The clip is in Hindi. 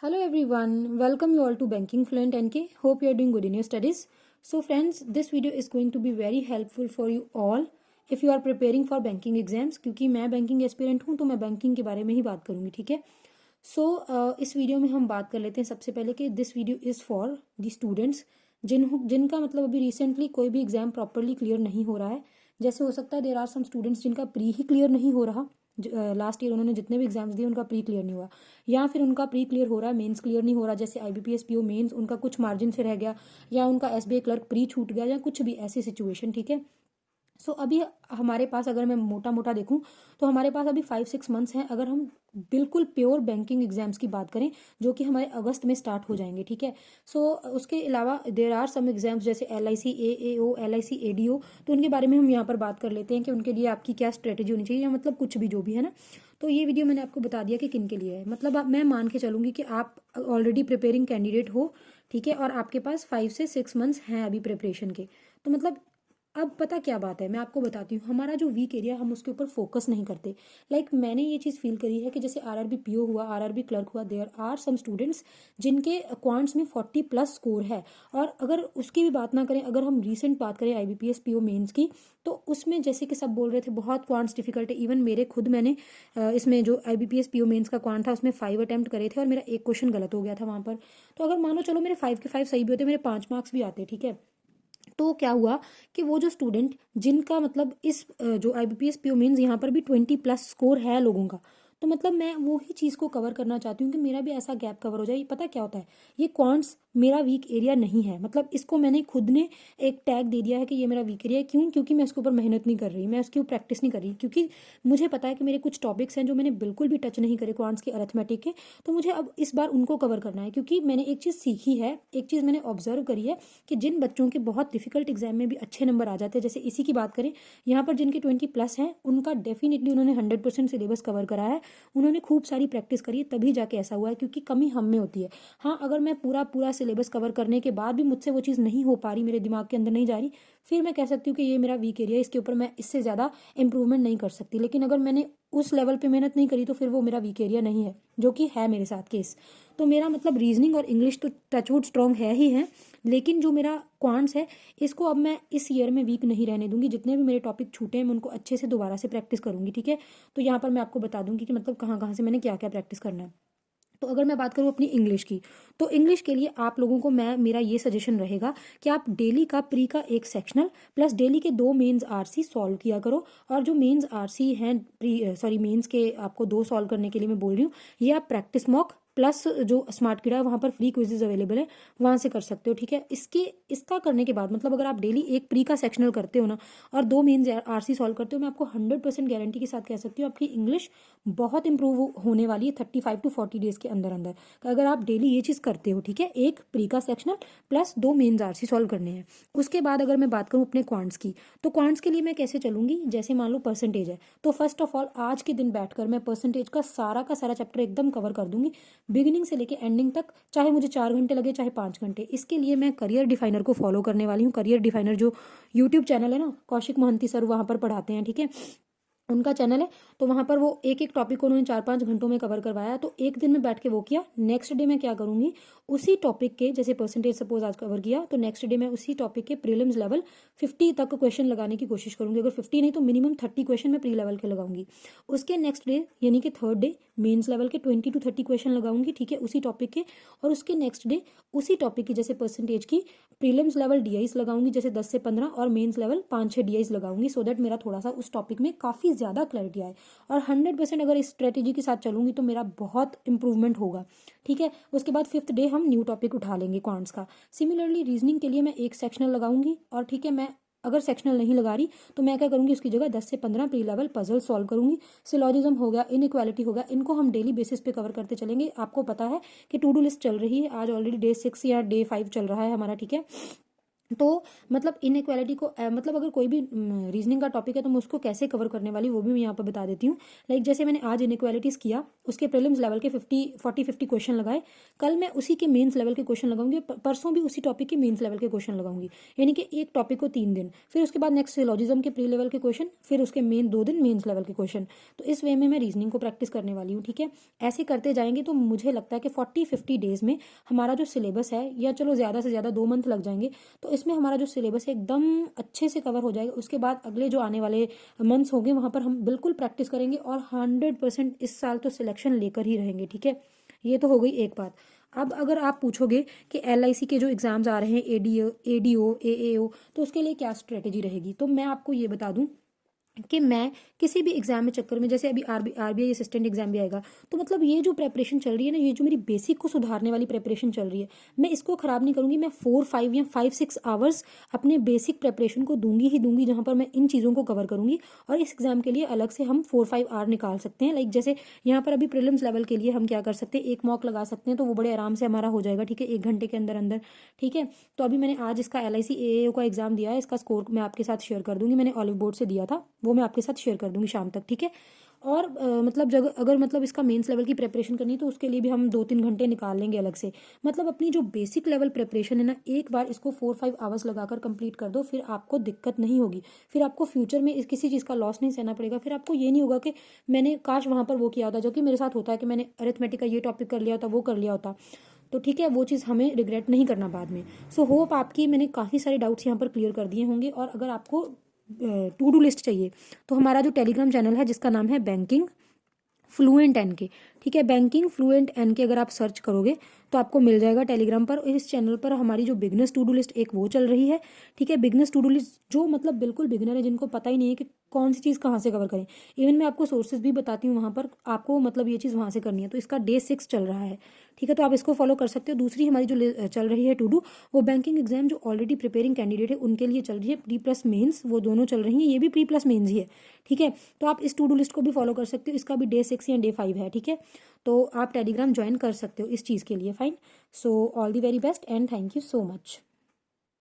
Hello everyone, welcome you all to Banking Fluent NK. Hope you are doing good in your studies. So friends, this video is going to be very helpful for you all if you are preparing for banking exams. क्योंकि मैं बैंकिंग एस्पिरेंट हूँ तो मैं बैंकिंग के बारे में ही बात करूँगी, ठीक है। इस वीडियो में हम बात कर लेते हैं सबसे पहले कि this video is for the students जिनका मतलब अभी रिसेंटली कोई भी एग्जाम प्रॉपरली क्लियर नहीं हो रहा है। जैसे हो सकता है देर आर सम स्टूडेंट्स जिनका प्री ही क्लियर नहीं हो रहा, लास्ट ईयर उन्होंने जितने भी एग्जाम्स दिए उनका प्री क्लियर नहीं हुआ, या फिर उनका प्री क्लियर हो रहा है मेंस क्लियर नहीं हो रहा, जैसे आईबीपीएस पीओ मेंस उनका कुछ मार्जिन से रह गया, या उनका एसबीआई क्लर्क प्री छूट गया, या कुछ भी ऐसी सिचुएशन, ठीक है। अभी हमारे पास अगर मैं मोटा मोटा देखूं तो हमारे पास अभी 5-6 मंथ्स हैं अगर हम बिल्कुल प्योर बैंकिंग एग्जाम्स की बात करें, जो कि हमारे अगस्त में स्टार्ट हो जाएंगे, ठीक है। उसके अलावा देर आर सम एग्जाम्स जैसे LIC AAO LIC ADO, तो उनके बारे में हम यहाँ पर बात कर लेते हैं कि उनके लिए आपकी क्या स्ट्रेटेजी होनी चाहिए, या मतलब कुछ भी जो भी है ना। तो ये वीडियो मैंने आपको बता दिया कि किन के लिए है। मतलब मैं मान के चलूँगी कि आप ऑलरेडी प्रिपेयरिंग कैंडिडेट हो, ठीक है, और आपके पास 5 से 6 मंथ्स हैं अभी प्रिपरेशन के। तो मतलब अब पता क्या बात है, मैं आपको बताती हूँ, हमारा जो वीक एरिया हम उसके ऊपर फोकस नहीं करते। मैंने ये चीज़ फील करी है कि जैसे RRB PO हुआ, RRB क्लर्क हुआ, देयर आर सम स्टूडेंट्स जिनके क्वांट्स में 40+ स्कोर है। और अगर उसकी भी बात ना करें, अगर हम रिसेंट बात करें IBPS PO मेंस की, तो उसमें जैसे कि सब बोल रहे थे बहुत क्वांट्स डिफिकल्ट है। इवन मेरे खुद मैंने इसमें जो IBPS PO मेंस का क्वांट था उसमें 5 अटैम्प्ट करे थे और मेरा एक क्वेश्चन गलत हो गया था वहाँ पर। तो अगर मान लो चलो मेरे 5 के 5 सही भी होते, मेरे 5 मार्क्स भी आते, ठीक है। तो क्या हुआ कि वो जो स्टूडेंट जिनका मतलब इस जो IBPS PO मेंस यहाँ पर भी 20+ स्कोर है लोगों का, तो मतलब मैं वो ही चीज़ को कवर करना चाहती हूँ कि मेरा भी ऐसा गैप कवर हो जाए। ये पता क्या होता है, ये क्वांट्स मेरा वीक एरिया नहीं है। मतलब इसको मैंने खुद ने एक टैग दे दिया है कि ये मेरा वीक एरिया है। क्यों? क्योंकि मैं इसके ऊपर मेहनत नहीं कर रही, मैं उसकी प्रैक्टिस नहीं कर रही, क्योंकि मुझे पता है कि मेरे कुछ टॉपिक्स हैं जो मैंने बिल्कुल भी टच नहीं करे क्वांट्स के, अरिथमेटिक के। तो मुझे अब इस बार उनको कवर करना है, क्योंकि मैंने एक चीज़ सीखी है, एक चीज़ मैंने ऑब्जर्व करी है कि जिन बच्चों के बहुत डिफिकल्ट एग्जाम में भी अच्छे नंबर आ जाते हैं, जैसे इसी की बात करें, यहाँ पर जिनके 20+ हैं उनका डेफिनेटली उन्होंने 100% सिलेबस कवर करा है, उन्होंने खूब सारी प्रैक्टिस करी है, तभी जाके ऐसा हुआ है। क्योंकि कमी हम में होती है। हाँ, अगर मैं पूरा पूरा सिलेबस कवर करने के बाद भी मुझसे वो चीज़ नहीं हो पा रही, मेरे दिमाग के अंदर नहीं जा रही, फिर मैं कह सकती हूँ कि ये मेरा वीक एरिया है, इसके ऊपर मैं इससे ज़्यादा इंप्रूवमेंट नहीं कर सकती। लेकिन अगर मैंने उस लेवल पे मेहनत नहीं करी तो फिर वो मेरा वीक एरिया नहीं है, जो कि है मेरे साथ केस। तो मेरा मतलब रीजनिंग और इंग्लिश तो टचवुड स्ट्रॉन्ग है ही है, लेकिन जो मेरा क्वांट्स है इसको अब मैं इस ईयर में वीक नहीं रहने दूंगी। जितने भी मेरे टॉपिक छूटे हैं मैं उनको अच्छे से दोबारा से प्रैक्टिस करूंगी, ठीक है। तो यहाँ पर मैं आपको बता दूंगी कि मतलब कहाँ कहाँ से मैंने क्या क्या प्रैक्टिस करना है। तो अगर मैं बात करूँ अपनी इंग्लिश की, तो इंग्लिश के लिए आप लोगों को मेरा ये सजेशन रहेगा कि आप डेली का प्री का एक सेक्शनल प्लस डेली के 2 मेंस RC सॉल्व किया करो। और जो मेंस RC हैं मेंस के आपको 2 सॉल्व करने के लिए मैं बोल रही हूँ, ये आप प्रैक्टिस मॉक प्लस जो स्मार्ट किडा है वहाँ पर फ्री क्विजेज अवेलेबल है, वहाँ से कर सकते हो, ठीक है। इसका करने के बाद मतलब अगर आप डेली एक प्री का सेक्शनल करते हो ना और 2 मेंस RC सॉल्व करते हो, मैं आपको 100% गारंटी के साथ कह सकती हूँ आपकी इंग्लिश बहुत इंप्रूव होने वाली है 35 to 40 डेज के अंदर अंदर, अगर आप डेली ये चीज़ करते हो, ठीक है। एक प्री का sectional plus 2 mains RC solve करने हैं। उसके बाद अगर मैं बात करूँ अपने क्वांट्स की, तो क्वांट्स के लिए मैं कैसे चलूंगी, जैसे मान लो परसेंटेज है, तो फर्स्ट ऑफ ऑल आज के दिन बैठकर मैं परसेंटेज का सारा चैप्टर एकदम कवर कर दूंगी, बिगिनिंग से लेके एंडिंग तक, चाहे मुझे 4 घंटे लगे चाहे 5 घंटे। इसके लिए मैं करियर डिफाइनर को फॉलो करने वाली हूँ। करियर डिफाइनर जो यूट्यूब चैनल है ना, कौशिक मोहंती सर वहाँ पर पढ़ाते हैं, ठीक है, उनका चैनल है। तो वहाँ पर वो एक एक टॉपिक को उन्होंने 4-5 घंटों में कवर करवाया। तो एक दिन में बैठ के वो किया, नेक्स्ट डे मैं क्या करूँगी, उसी टॉपिक के जैसे परसेंटेज सपोज आज कवर किया, तो नेक्स्ट डे मैं उसी टॉपिक के प्रीलिम्स लेवल 50 तक क्वेश्चन लगाने की कोशिश करूँगी। अगर 50 नहीं तो मिनिमम 30 क्वेश्चन मैं प्री लेवल के लगाऊंगी। उसके नेक्स्ट डे यानी कि थर्ड डे मेन्स लेवल के 20 to 30 क्वेश्चन लगाऊंगी, ठीक है, उसी टॉपिक के। और उसके नेक्स्ट डे उसी टॉपिक की जैसे परसेंटेज की प्रीलिम्स लेवल DIs लगाऊंगी, जैसे 10 से 15, और मेंस लेवल 5-6 DIs लगाऊंगी, सो दैट मेरा थोड़ा सा उस टॉपिक में काफ़ी ज़्यादा क्लैरिटी आए। और 100% अगर इस स्ट्रेटेजी के साथ चलूंगी तो मेरा बहुत इंप्रूवमेंट होगा, ठीक है। उसके बाद 5th डे हम न्यू टॉपिक उठा लेंगे क्वांट्स का। सिमिलरली रीजनिंग के लिए मैं एक सेक्शनल लगाऊंगी, और ठीक है, मैं अगर सेक्शनल नहीं लगा रही तो मैं क्या करूंगी, उसकी जगह 10 से 15 प्री लेवल पजल सॉल्व करूंगी। सिलॉजिज्म हो गया, इनइक्वालिटी हो गया, इनको हम डेली बेसिस पे कवर करते चलेंगे। आपको पता है कि टू डू लिस्ट चल रही है, आज ऑलरेडी डे 6 या डे 5 चल रहा है हमारा, ठीक है। तो मतलब इनइक्वालिटी को मतलब अगर कोई भी रीजनिंग का टॉपिक है तो मैं उसको कैसे कवर करने वाली वो भी मैं यहाँ पर बता देती हूँ। लाइक जैसे मैंने आज इनइक्वालिटीज़ किया, उसके प्रीलिम्स लेवल के 50 क्वेश्चन लगाए, कल मैं उसी के मेंस लेवल के क्वेश्चन लगाऊंगी, परसों भी उसी टॉपिक के मेंस लेवल के क्वेश्चन लगाऊंगी। यानी कि एक टॉपिक को 3 दिन, फिर उसके बाद नेक्स्ट सिलोजिज्म के प्री लेवल के क्वेश्चन, फिर उसके मेन 2 दिन मेंस लेवल के क्वेश्चन। तो इस वे में मैं रीजनिंग को प्रैक्टिस करने वाली हूँ, ठीक है। ऐसे करते जाएंगे तो मुझे लगता है कि 40-50 डेज में हमारा जो सिलेबस है, या चलो ज़्यादा से ज़्यादा 2 मंथ लग जाएंगे, तो इसमें हमारा जो सिलेबस है एकदम अच्छे से कवर हो जाएगा। उसके बाद अगले जो आने वाले मंथ्स होंगे वहाँ पर हम बिल्कुल प्रैक्टिस करेंगे और 100% इस साल तो सिलेक्शन लेकर ही रहेंगे, ठीक है। ये तो हो गई एक बात। अब अगर आप पूछोगे कि LIC के जो एग्ज़ाम्स आ रहे हैं, ADO AAO, तो उसके लिए क्या स्ट्रेटेजी रहेगी, तो मैं आपको ये बता दूं कि मैं किसी भी एग्जाम में चक्कर में, जैसे अभी RBI असिस्टेंट एग्जाम भी आएगा, तो मतलब ये जो प्रेपरेशन चल रही है ना, ये जो मेरी बेसिक को सुधारने वाली प्रेपरेशन चल रही है, मैं इसको ख़राब नहीं करूँगी। मैं 4-5 या 5-6 आवर्स अपने बेसिक प्रेपरेशन को दूंगी ही दूंगी, जहाँ पर मैं इन चीज़ों को कवर करूँगी। और इस एग्जाम के लिए अलग से हम 4-5 आवर निकाल सकते हैं। लाइक जैसे यहाँ पर अभी प्रीलिम्स लेवल के लिए हम क्या कर सकते हैं, एक मॉक लगा सकते हैं, तो वो बड़े आराम से हमारा हो जाएगा, ठीक है, 1 घंटे के अंदर अंदर, ठीक है। तो अभी मैंने आज इसका LIC AAO का एग्जाम दिया है, इसका स्कोर मैं आपके साथ शेयर कर दूंगी, मैंने ऑलिव बोर्ड से दिया था, वो मैं आपके साथ शेयर कर दूंगी शाम तक, ठीक है। और मतलब जब अगर मतलब इसका मेंस लेवल की प्रेपरेशन करनी है तो उसके लिए भी हम 2-3 घंटे निकाल लेंगे अलग से। मतलब अपनी जो बेसिक लेवल प्रेपरेशन है ना, एक बार इसको 4-5 आवर्स लगाकर कंप्लीट कर दो, फिर आपको दिक्कत नहीं होगी। फिर आपको फ्यूचर में किसी चीज़ का लॉस नहीं सहना पड़ेगा। फिर आपको ये नहीं होगा कि मैंने काश वहाँ पर वो किया होता, जो कि मेरे साथ होता है कि मैंने अरिथमेटिक का ये टॉपिक कर लिया होता, वो कर लिया होता। तो ठीक है, वो चीज़ हमें रिग्रेट नहीं करना बाद में। सो होप आपकी मैंने काफ़ी सारे डाउट्स यहाँ पर क्लियर कर दिए होंगे। और अगर आपको टू डू लिस्ट चाहिए तो हमारा जो टेलीग्राम चैनल है जिसका नाम है बैंकिंग फ्लुएंट NK, ठीक है, बैंकिंग फ्लुएंट NK अगर आप सर्च करोगे तो आपको मिल जाएगा टेलीग्राम पर। इस चैनल पर हमारी जो बिगनर्स टू डू लिस्ट एक वो चल रही है, ठीक है। बिगनर्स टू डू लिस्ट जो मतलब बिल्कुल बिगनर है, जिनको पता ही नहीं है कि कौन सी चीज़ कहाँ से कवर करें, इवन मैं आपको सोर्सेज भी बताती हूँ वहाँ पर, आपको मतलब ये चीज़ वहाँ से करनी है। तो इसका डे 6 चल रहा है, ठीक है, तो आप इसको फॉलो कर सकते हो। दूसरी हमारी जो चल रही है टू डू, वो बैंकिंग एग्जाम जो ऑलरेडी प्रिपेयरिंग कैंडिडेट है उनके लिए चल रही है, प्री प्लस मेंस, वो दोनों चल रही हैं, ये भी प्री प्लस मेंस ही है, ठीक है। तो आप इस टू डू लिस्ट को भी फॉलो कर सकते हो, इसका भी डे 6 या डे 5 है, ठीक है। तो आप टेलीग्राम ज्वाइन कर सकते हो इस चीज़ के लिए, fine. So all the very best and thank you so much.